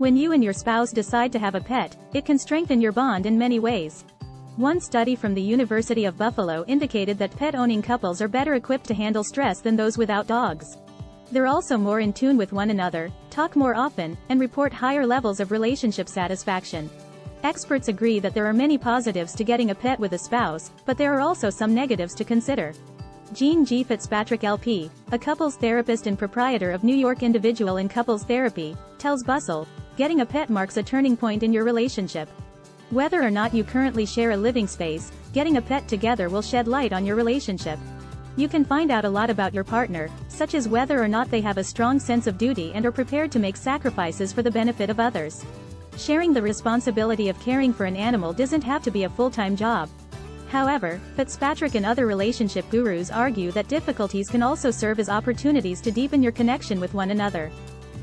When you and your spouse decide to have a pet, it can strengthen your bond in many ways. One study from the University of Buffalo indicated that pet-owning couples are better equipped to handle stress than those without dogs. They're also more in tune with one another, talk more often, and report higher levels of relationship satisfaction. Experts agree that there are many positives to getting a pet with a spouse, but there are also some negatives to consider. Jean G. Fitzpatrick LP, a couples therapist and proprietor of New York Individual and Couples Therapy, tells Bustle, getting a pet marks a turning point in your relationship. Whether or not you currently share a living space, getting a pet together will shed light on your relationship. You can find out a lot about your partner, such as whether or not they have a strong sense of duty and are prepared to make sacrifices for the benefit of others. Sharing the responsibility of caring for an animal doesn't have to be a full-time job. However, Fitzpatrick and other relationship gurus argue that difficulties can also serve as opportunities to deepen your connection with one another.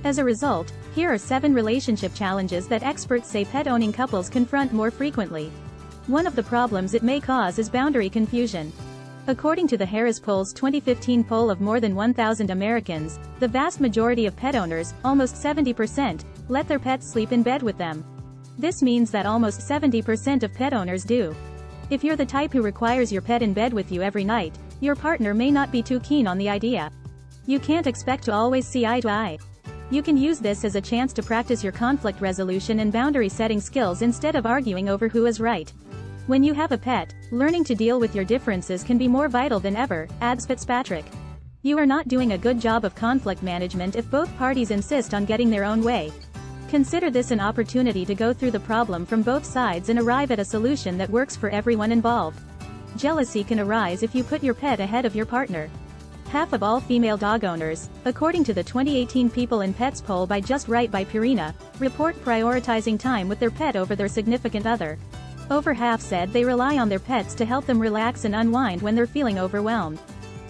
As a result, here are 7 relationship challenges that experts say pet-owning couples confront more frequently. One of the problems it may cause is boundary confusion. According to the Harris Poll's 2015 poll of more than 1,000 Americans, the vast majority of pet owners, almost 70%, let their pets sleep in bed with them. This means that almost 70% of pet owners do. If you're the type who requires your pet in bed with you every night, your partner may not be too keen on the idea. You can't expect to always see eye to eye. You can use this as a chance to practice your conflict resolution and boundary setting skills instead of arguing over who is right. When you have a pet, learning to deal with your differences can be more vital than ever, adds Fitzpatrick. You are not doing a good job of conflict management if both parties insist on getting their own way. Consider this an opportunity to go through the problem from both sides and arrive at a solution that works for everyone involved. Jealousy can arise if you put your pet ahead of your partner. Half of all female dog owners, according to the 2018 People and Pets poll by Just Right by Purina, report prioritizing time with their pet over their significant other. Over half said they rely on their pets to help them relax and unwind when they're feeling overwhelmed.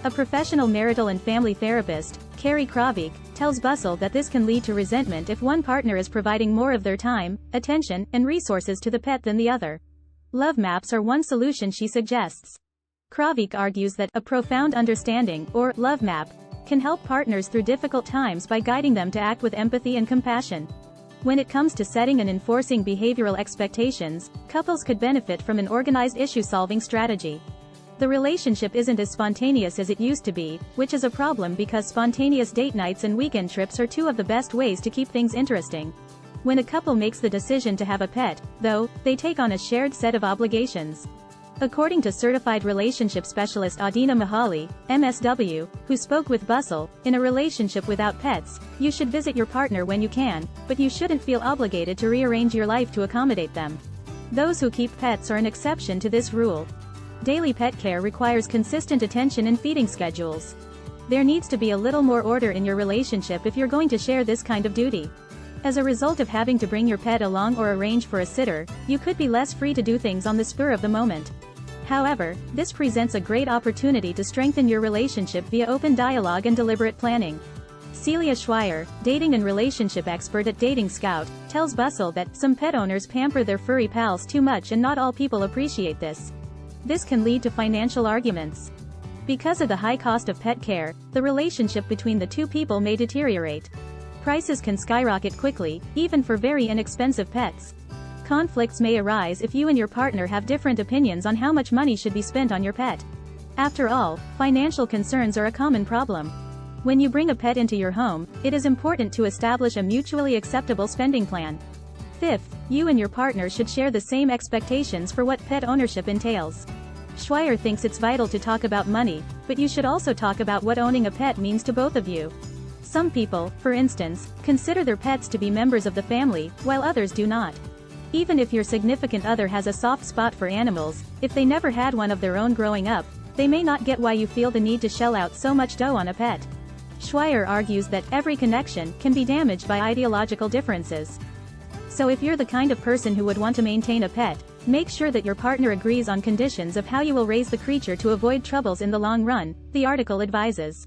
A professional marital and family therapist, Carrie Kravik, tells Bustle that this can lead to resentment if one partner is providing more of their time, attention, and resources to the pet than the other. Love maps are one solution she suggests. Kravik argues that a profound understanding, or love map, can help partners through difficult times by guiding them to act with empathy and compassion. When it comes to setting and enforcing behavioral expectations, couples could benefit from an organized issue-solving strategy. The relationship isn't as spontaneous as it used to be, which is a problem because spontaneous date nights and weekend trips are 2 of the best ways to keep things interesting. When a couple makes the decision to have a pet, though, they take on a shared set of obligations. According to certified relationship specialist Adina Mahali, MSW, who spoke with Bustle, in a relationship without pets, you should visit your partner when you can, but you shouldn't feel obligated to rearrange your life to accommodate them. Those who keep pets are an exception to this rule. Daily pet care requires consistent attention and feeding schedules. There needs to be a little more order in your relationship if you're going to share this kind of duty. As a result of having to bring your pet along or arrange for a sitter, you could be less free to do things on the spur of the moment. However, this presents a great opportunity to strengthen your relationship via open dialogue and deliberate planning. Celia Schweier, dating and relationship expert at Dating Scout, tells Bustle that some pet owners pamper their furry pals too much and not all people appreciate this. This can lead to financial arguments. Because of the high cost of pet care, the relationship between the 2 people may deteriorate. Prices can skyrocket quickly, even for very inexpensive pets. Conflicts may arise if you and your partner have different opinions on how much money should be spent on your pet. After all, financial concerns are a common problem. When you bring a pet into your home, it is important to establish a mutually acceptable spending plan. 5th, you and your partner should share the same expectations for what pet ownership entails. Schweier thinks it's vital to talk about money, but you should also talk about what owning a pet means to both of you. Some people, for instance, consider their pets to be members of the family, while others do not. Even if your significant other has a soft spot for animals, if they never had one of their own growing up, they may not get why you feel the need to shell out so much dough on a pet. Schweier argues that every connection can be damaged by ideological differences. So if you're the kind of person who would want to maintain a pet, make sure that your partner agrees on conditions of how you will raise the creature to avoid troubles in the long run, the article advises.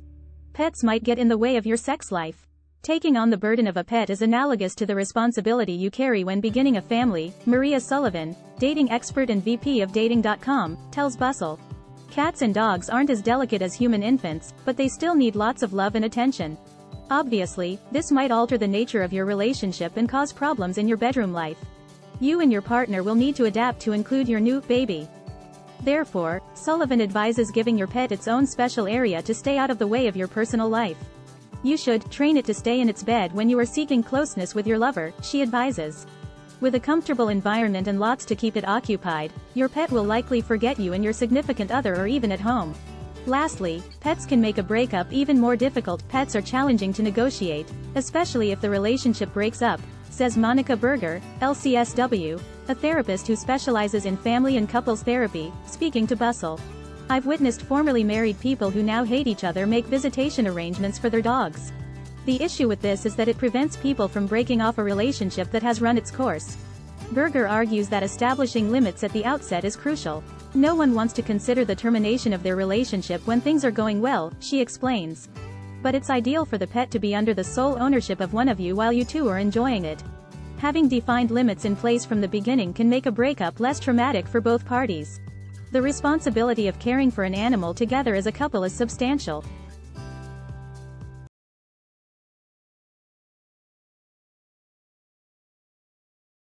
Pets might get in the way of your sex life. Taking on the burden of a pet is analogous to the responsibility you carry when beginning a family, Maria Sullivan, dating expert and VP of Dating.com, tells Bustle. Cats and dogs aren't as delicate as human infants, but they still need lots of love and attention. Obviously, this might alter the nature of your relationship and cause problems in your bedroom life. You and your partner will need to adapt to include your new baby. Therefore, Sullivan advises giving your pet its own special area to stay out of the way of your personal life. You should train it to stay in its bed when you are seeking closeness with your lover, she advises. With a comfortable environment and lots to keep it occupied, your pet will likely forget you and your significant other or even at home. Lastly, pets can make a breakup even more difficult. Pets are challenging to negotiate, especially if the relationship breaks up, says Monica Berger, LCSW, a therapist who specializes in family and couples therapy, speaking to Bustle. I've witnessed formerly married people who now hate each other make visitation arrangements for their dogs. The issue with this is that it prevents people from breaking off a relationship that has run its course. Berger argues that establishing limits at the outset is crucial. No one wants to consider the termination of their relationship when things are going well, she explains. But it's ideal for the pet to be under the sole ownership of one of you while you two are enjoying it. Having defined limits in place from the beginning can make a breakup less traumatic for both parties. The responsibility of caring for an animal together as a couple is substantial.